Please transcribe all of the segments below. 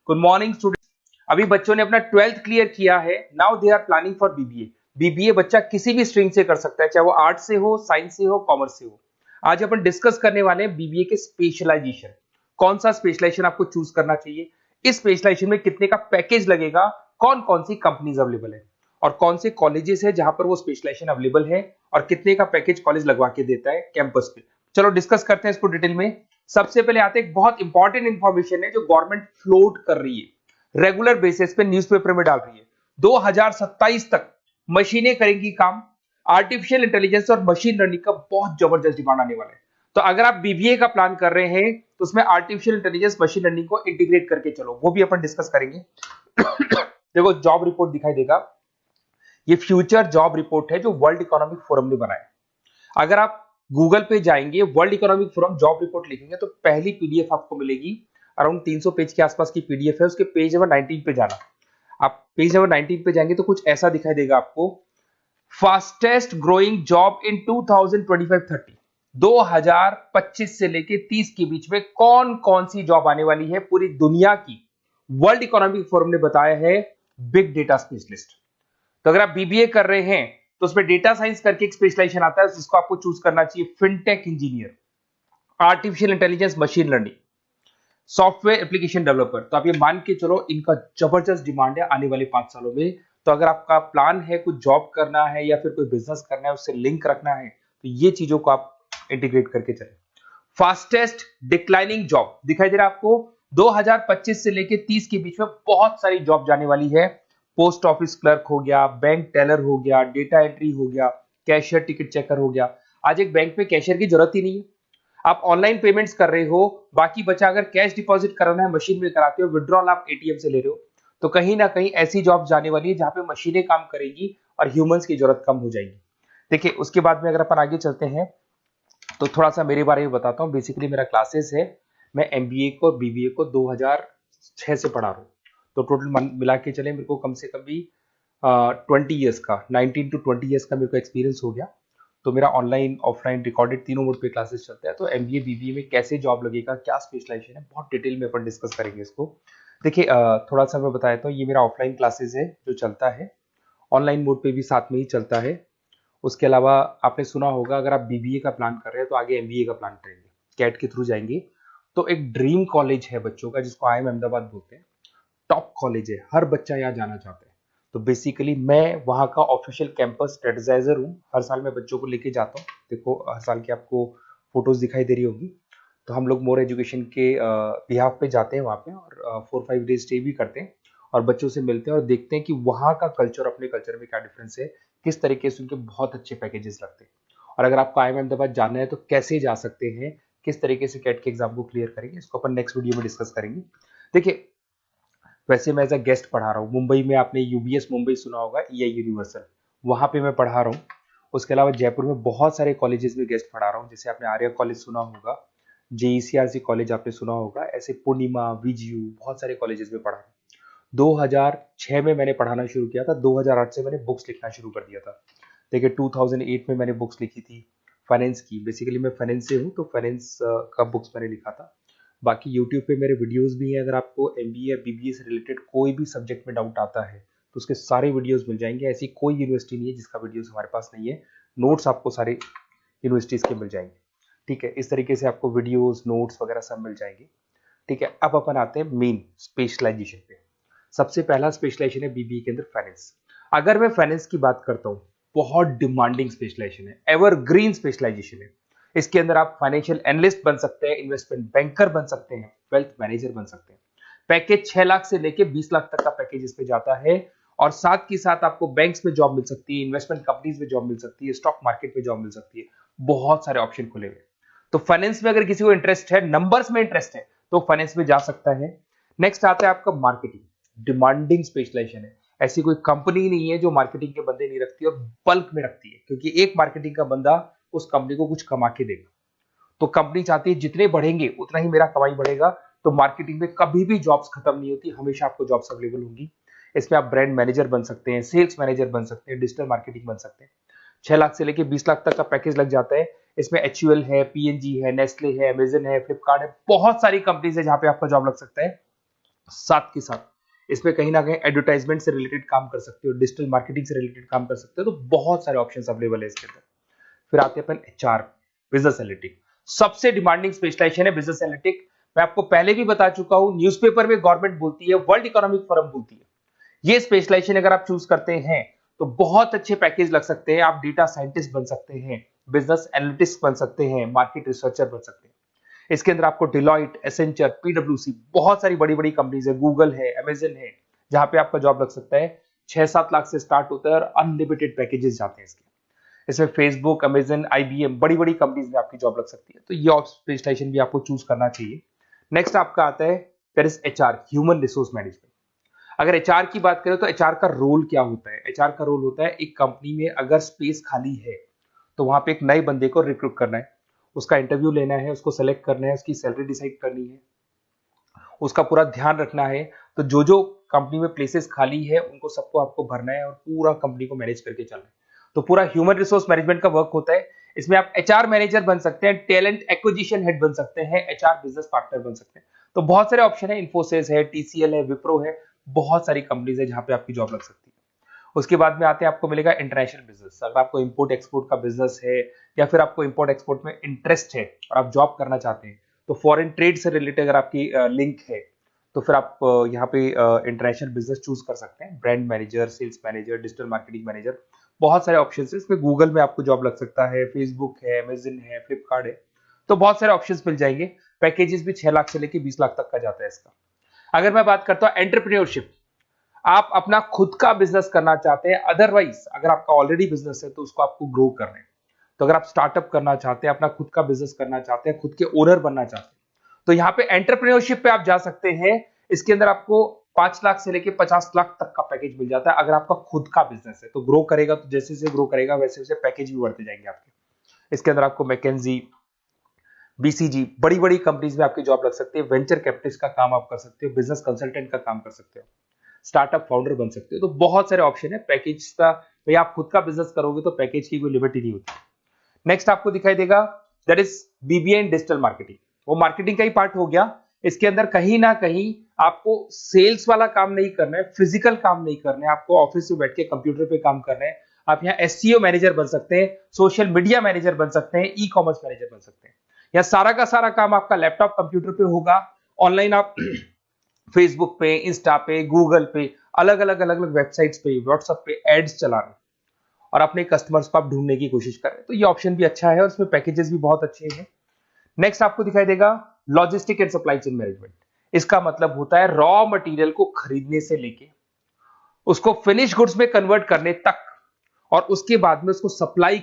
Good morning student. अभी बच्चों ने अपना 12th क्लियर किया है। Now they are planning for BBA. BBA बच्चा किसी भी स्ट्रीम से कर सकता है, चाहे वो आर्ट से हो, साइंस से हो, कॉमर्स से हो। आज अपन डिस्कस करने वाले हैं बीबीए के स्पेशलाइजेशन। कौन सा स्पेशलाइजेशन आपको चूज करना चाहिए, इस स्पेशलाइजेशन में कितने का पैकेज लगेगा, कौन कौन सी कंपनीज अवेलेबल है और कौन से कॉलेजेस है जहां पर वो स्पेशलाइजेशन अवेलेबल है और कितने का पैकेज कॉलेज लगवा के देता है कैंपस पे। चलो डिस्कस करते हैं इसको डिटेल में। सबसे पहले आते हैं, एक बहुत इंपॉर्टेंट इंफॉर्मेशन है जो गवर्नमेंट फ्लोट कर रही है, रेगुलर बेसिस पे न्यूज़पेपर में डाल रही है। 2027 तक मशीनें करेंगी काम। आर्टिफिशियल इंटेलिजेंस और मशीन लर्निंग का बहुत जबरदस्त डिमांड आने वाला है। तो अगर आप बीबीए का प्लान कर रहे हैं तो उसमें आर्टिफिशियल इंटेलिजेंस, मशीन लर्निंग को इंटीग्रेट करके चलो, वो भी अपन डिस्कस करेंगे। देखो जॉब रिपोर्ट दिखाई देगा, ये फ्यूचर जॉब रिपोर्ट है जो वर्ल्ड इकोनॉमिक फोरम ने बनाया। अगर आप गूगल पे जाएंगे, world economic forum job report लिखेंगे तो पहली पीडीएफ आपको मिलेगी। अराउंड 300 पेज के आसपास की पीडीएफ है। उसके पेज नंबर 19 पे जाना। आप पेज नंबर 19 पे जाएंगे तो कुछ ऐसा दिखाई देगा आपको, फास्टेस्ट ग्रोइंग जॉब इन 2025-30, 2025 से लेके 30 के बीच में कौन कौन सी जॉब आने वाली है पूरी दुनिया की। वर्ल्ड इकोनॉमिक फोरम ने बताया है बिग डेटा स्पेशलिस्ट। तो अगर आप बीबीए कर रहे हैं तो उसमें डेटा साइंस करके एक स्पेशलाइजेशन आता है, जिसको आपको चूज करना चाहिए। Fintech engineer, artificial intelligence, machine learning, software application developer. तो आप ये मान के चलो इनका जबरदस्त डिमांड है आने वाले 5 सालों में। तो अगर आपका प्लान है कुछ जॉब करना है या फिर कोई बिजनेस करना है, उससे लिंक रखना है, तो ये चीजों को आप इंटीग्रेट करके चले। फास्टेस्ट डिक्लाइनिंग जॉब दिखाई दे रहा है आपको, 2025 से लेके 30 के बीच में बहुत सारी जॉब जाने वाली है। पोस्ट ऑफिस क्लर्क हो गया, बैंक टेलर हो गया, डेटा एंट्री हो गया, कैशियर, टिकट चेकर हो गया। आज एक बैंक में कैशियर की जरूरत ही नहीं है, आप ऑनलाइन पेमेंट्स कर रहे हो। बाकी बचा अगर कैश डिपॉजिट कराना है मशीन में कराते हो, विड्रॉल आप एटीएम से ले रहे हो। तो कहीं ना कहीं ऐसी जॉब जाने वाली है जहां पे मशीनें काम करेगी और ह्यूमंस की जरूरत कम हो जाएगी। देखिए उसके बाद में अगर अपन आगे चलते हैं तो थोड़ा सा मेरे बारे में बताता हूँ। बेसिकली मेरा क्लासेस है, मैं एमबीए को और बीबीए को 2006 से पढ़ा रहा हूँ। तो टोटल मिला के चले मेरे को कम से कम भी 20 ईयर्स का, 19 to 20 ईयर्स का मेरे को एक्सपीरियंस हो गया। तो मेरा ऑनलाइन, ऑफलाइन, रिकॉर्डेड तीनों मोड पे क्लासेस चलते हैं। तो एमबीए बीबीए में कैसे जॉब लगेगा, क्या स्पेशलाइजेशन है, बहुत डिटेल में अपन डिस्कस करेंगे इसको। देखिए थोड़ा सा मैं बताया था, ये मेरा ऑफलाइन क्लासेस है जो चलता है, ऑनलाइन मोड पे भी साथ में ही चलता है। उसके अलावा आपने सुना होगा अगर आप बीबीए का प्लान कर रहे हैं तो आगे एमबीए का प्लान करेंगे, कैट के थ्रू जाएंगे। तो एक ड्रीम कॉलेज है बच्चों का जिसको IIM अहमदाबाद बोलते हैं। टॉप कॉलेज है, हर बच्चा यहाँ जाना चाहता है। तो बेसिकली मैं वहाँ का ऑफिशियल कैंपस स्ट्रेटेजाइजर हूँ। हर साल मैं बच्चों को लेके जाता हूँ। देखो हर साल की आपको फोटोज दिखाई दे रही होगी। तो हम लोग मोर एजुकेशन के बिहाफ पे जाते हैं वहाँ पे और 4-5 डेज स्टे भी करते हैं और बच्चों से मिलते हैं और देखते हैं कि वहाँ का कल्चर अपने कल्चर में क्या डिफरेंस है, किस तरीके से उनके बहुत अच्छे पैकेजेस लगते हैं। और अगर आपको IIM अहमदाबाद जाना है तो कैसे जा सकते हैं, किस तरीके से कैट के एग्जाम को क्लियर करेंगे, इसको अपन नेक्स्ट वीडियो में डिस्कस करेंगे। देखिए वैसे मैं एज अ गेस्ट पढ़ा रहा हूँ मुंबई में, आपने यूबीएस मुंबई सुना होगा, EI यूनिवर्सल, वहाँ पे मैं पढ़ा रहा हूँ। उसके अलावा जयपुर में बहुत सारे कॉलेजेस में गेस्ट पढ़ा रहा हूँ, जैसे आपने आर्या कॉलेज सुना होगा, JECRC कॉलेज आपने सुना होगा, ऐसे पूर्णिमा, VGU, बहुत सारे कॉलेजेस में पढ़ा रहा हूँ। 2006 में मैंने पढ़ाना शुरू किया था, 2008 से मैंने बुक्स लिखना शुरू कर दिया था। देखिए 2008 में मैंने बुक्स लिखी थी फाइनेंस की। बेसिकली मैं फाइनेंस से हूँ तो फाइनेंस का बुक्स मैंने लिखा था। बाकी यूट्यूब पे मेरे वीडियोस भी हैं। अगर आपको एमबीए या बीबीए से रिलेटेड कोई भी सब्जेक्ट में डाउट आता है तो उसके सारे वीडियोस मिल जाएंगे। ऐसी कोई यूनिवर्सिटी नहीं है जिसका वीडियोस हमारे पास नहीं है। नोट्स आपको सारे यूनिवर्सिटीज के मिल जाएंगे। ठीक है, इस तरीके से आपको वीडियोस, नोट्स वगैरह सब मिल जाएंगे। ठीक है, अब अपन आते हैं मेन स्पेशलाइजेशन पे। सबसे पहला स्पेशलाइजेशन है बीबीए के अंदर फाइनेंस। अगर मैं फाइनेंस की बात करता हूँ, बहुत डिमांडिंग स्पेशलाइजेशन है, एवरग्रीन स्पेशलाइजेशन है। इसके अंदर आप फाइनेंशियल एनालिस्ट बन सकते हैं, इन्वेस्टमेंट बैंकर बन सकते हैं, वेल्थ मैनेजर बन सकते हैं। पैकेज 6 लाख से लेके 20 लाख तक का पैकेज इस पे जाता है और साथ ही साथ आपको बैंक्स में जॉब मिल सकती है, इन्वेस्टमेंट कंपनीज में जॉब मिल सकती है, स्टॉक मार्केट में जॉब मिल सकती है। बहुत सारे ऑप्शन खुले हुए। तो फाइनेंस में अगर किसी को इंटरेस्ट है, नंबर्स में इंटरेस्ट है, तो फाइनेंस में जा सकता है। नेक्स्ट आता है आपका मार्केटिंग, डिमांडिंग स्पेशलाइजेशन है। ऐसी कोई कंपनी नहीं है जो मार्केटिंग के बंदे नहीं रखती और बल्क में रखती है, क्योंकि एक मार्केटिंग का बंदा उस कंपनी को कुछ कमा के देगा। तो कंपनी चाहती है जितने बढ़ेंगे उतना ही मेरा कमाई बढ़ेगा। तो मार्केटिंग में कभी भी जॉब्स खत्म नहीं होती, हमेशा आपको जॉब्स अवेलेबल होंगी। इसमें आप ब्रांड मैनेजर बन सकते हैं, सेल्स मैनेजर बन सकते हैं, डिजिटल मार्केटिंग बन सकते हैं। 6 लाख से लेके 20 लाख तक का पैकेज लग जाता है। इसमें HUL है, PNG है, नेस्ले है, अमेजन है, फ्लिपकार्ट है, बहुत सारी कंपनीज है जहां पे आपका जॉब लग सकता है। साथ के साथ इसमें कहीं ना कहीं एडवर्टाइजमेंट से रिलेटेड काम कर सकते हो, डिजिटल मार्केटिंग से रिलेटेड काम कर सकते हो, तो बहुत सारे ऑप्शंस अवेलेबल है इसके अंदर। फिर आते हैं अपन एचआर, बिजनेस एनालिटिक। सबसे डिमांडिंग स्पेशलाइजेशन है बिजनेस एनालिटिक। मैं आपको पहले भी बता चुका हूं, न्यूज़पेपर में गवर्नमेंट बोलती है, वर्ल्ड इकोनॉमिक फोरम बोलती है। ये स्पेशलाइजेशन अगर आप चूज करते हैं तो बहुत अच्छे पैकेज लग सकते हैं। आप डेटा साइंटिस्ट बन सकते हैं, बिजनेस एनालिटिस्ट बन सकते हैं, मार्केट रिसर्चर बन सकते हैं। इसके अंदर आपको डिलॉइट, एसेंचर, पीडब्ल्यूसी, बहुत सारी बड़ी बड़ी कंपनीज है, गूगल है, अमेजन है, जहां पे आपका जॉब लग सकता है। 6-7 लाख से स्टार्ट होता है और अनलिमिटेड पैकेजेस जाते हैं इसके। इसमें फेसबुक, अमेजन, आईबीएम, बड़ी बड़ी कंपनीज में आपकी जॉब लग सकती है, तो ये स्पेशलाइजेशन भी आपको चूज करना चाहिए। नेक्स्ट आपका आता है there is HR, human resource management. अगर एचआर की बात करें तो एचआर का रोल क्या होता है? एचआर का रोल होता है, एक कंपनी में अगर स्पेस खाली है तो वहां पे एक नए बंदे को रिक्रूट करना है, उसका इंटरव्यू लेना है, उसको सेलेक्ट करना है, उसकी सैलरी डिसाइड करनी है, उसका पूरा ध्यान रखना है। तो जो जो कंपनी में प्लेसेस खाली है उनको सबको आपको भरना है और पूरा कंपनी को मैनेज करके चलना है। तो पूरा ह्यूमन रिसोर्स मैनेजमेंट का वर्क होता है। इसमें आप एचआर मैनेजर बन सकते हैं, टैलेंट एक्विजिशन हेड बन सकते हैं, एचआर बिजनेस पार्टनर बन सकते हैं। तो बहुत सारे ऑप्शन है, इन्फोसिस है, टीसीएल है, विप्रो है, बहुत सारी कंपनीज है जहां पे आपकी जॉब लग सकती है। उसके बाद में आते हैं, आपको मिलेगा इंटरनेशनल बिजनेस। अगर आपको इंपोर्ट एक्सपोर्ट का बिजनेस है या फिर आपको इंपोर्ट एक्सपोर्ट में इंटरेस्ट है और आप जॉब करना चाहते हैं, तो फॉरेन ट्रेड से रिलेटेड अगर आपकी लिंक है तो फिर आप यहाँ पे इंटरनेशनल बिजनेस चूज कर सकते हैं। Brand manager, sales manager, digital marketing manager, बहुत सारे ऑप्शन है इसमें। गूगल में आपको जॉब लग सकता है, फेसबुक है, अमेजन है, फ्लिपकार्ट है, तो बहुत सारे ऑप्शंस मिल जाएंगे। पैकेजेस भी 6 लाख से लेके 20 लाख तक का जाता है इसका। अगर मैं बात करता हूं एंटरप्रेन्योरशिप, आप अपना खुद का बिजनेस करना चाहते हैं, अदरवाइज अगर आपका ऑलरेडी बिजनेस है तो उसको आपको ग्रो करना है। तो अगर आप स्टार्टअप करना चाहते हैं, अपना खुद का बिजनेस करना चाहते हैं, खुद के ओनर बनना चाहते हैं, तो यहाँ पे एंटरप्रेन्योरशिप पे आप जा सकते हैं। इसके अंदर आपको 5 लाख से लेके 50 लाख तक का पैकेज मिल जाता है। अगर आपका खुद का बिजनेस है तो ग्रो करेगा, तो जैसे जैसे ग्रो करेगा वैसे वैसे पैकेज भी बढ़ते जाएंगे आपके। इसके अंदर आपको मैकेंजी, बीसीजी, बड़ी बड़ी कंपनीज में आपकी जॉब लग सकती है। वेंचर कैपिटलिस्ट का काम आप कर सकते हो, बिजनेस कंसल्टेंट का काम कर सकते हो, स्टार्टअप फाउंडर बन सकते हो। तो बहुत सारे ऑप्शन है पैकेज का। भाई आप खुद का बिजनेस करोगे तो पैकेज की कोई लिमिट ही नहीं होती। नेक्स्ट आपको दिखाई देगा that is BBA in digital marketing. वो मार्केटिंग का ही पार्ट हो गया। इसके अंदर कहीं ना कहीं आपको सेल्स वाला काम नहीं करना है, फिजिकल काम नहीं करना है, आपको ऑफिस में बैठ के कंप्यूटर पे काम करना है। आप यहाँ एसईओ मैनेजर बन सकते हैं, सोशल मीडिया मैनेजर बन सकते हैं, ई कॉमर्स मैनेजर बन सकते हैं। यह सारा का सारा काम आपका लैपटॉप कंप्यूटर पे होगा। ऑनलाइन आप फेसबुक पे, इंस्टा पे, गूगल पे, अलग अलग अलग अलग वेबसाइट्स पे, व्हाट्सएप पे एड्स चला रहे हैं और अपने कस्टमर्स को आप ढूंढने की कोशिश कर रहे हैं। तो ये ऑप्शन भी अच्छा है और इसमें पैकेजेस भी बहुत अच्छे हैं। नेक्स्ट आपको दिखाई देगा logistic and supply chain management. इसका मतलब होता है रॉ मटेरियल को खरीदने से लेके उसको फिनिश गुड्स में कन्वर्ट करने तक और उसके बाद में उसको सप्लाई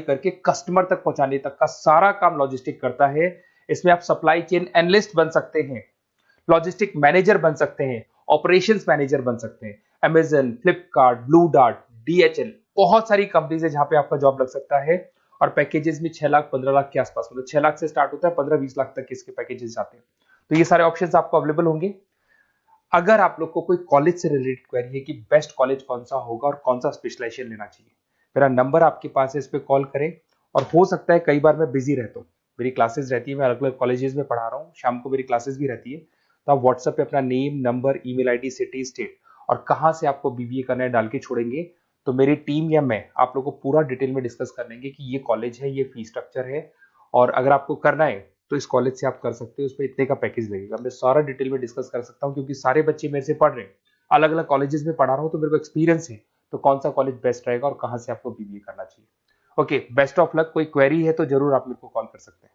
करके कस्टमर तक पहुंचाने तक का सारा काम लॉजिस्टिक करता है। इसमें आप सप्लाई चेन एनालिस्ट बन सकते हैं, लॉजिस्टिक मैनेजर बन सकते हैं, ऑपरेशंस मैनेजर बन सकते हैं। Amazon, Flipkart, blue dart, DHL, बहुत सारी कंपनीज है जहां पे आपका जॉब लग सकता है। और पैकेजेस में 6 लाख 15 लाख के आसपास, मतलब 6 लाख से स्टार्ट होता है, 15-20 लाख तक इसके पैकेजेस जाते हैं। तो ये सारे ऑप्शंस आपको अवेलेबल होंगे। अगर आप लोग को कोई कॉलेज से रिलेटेड क्वेरी है कि बेस्ट कॉलेज कौन सा होगा और कौन सा स्पेशलाइजेशन लेना चाहिए, मेरा नंबर आपके पास है, इस पे कॉल करें। और हो सकता है कई बार मैं बिजी रहता हूँ, मेरी क्लासेस रहती है, मैं अलग अलग कॉलेजेस में पढ़ा रहा हूँ, शाम को मेरी क्लासेस भी रहती है। तो आप व्हाट्सएप पे अपना name, number, email ID, city, state और कहाँ से आपको बीबीए करना है डाल के छोड़ेंगे, तो मेरी टीम या मैं आप लोग को पूरा डिटेल में डिस्कस कर लेंगे कि ये कॉलेज है, ये फीस स्ट्रक्चर है, और अगर आपको करना है तो इस कॉलेज से आप कर सकते हो, उस पर इतने का पैकेज लगेगा। मैं सारा डिटेल में डिस्कस कर सकता हूँ क्योंकि सारे बच्चे मेरे से पढ़ रहे हैं, अलग अलग कॉलेजेस में पढ़ा रहा हूँ, तो मेरे को एक्सपीरियंस है तो कौन सा कॉलेज बेस्ट रहेगा और कहाँ से आपको बीबीए करना चाहिए। Okay, best of luck. कोई क्वेरी है तो जरूर आप मेरे को कॉल कर सकते हैं।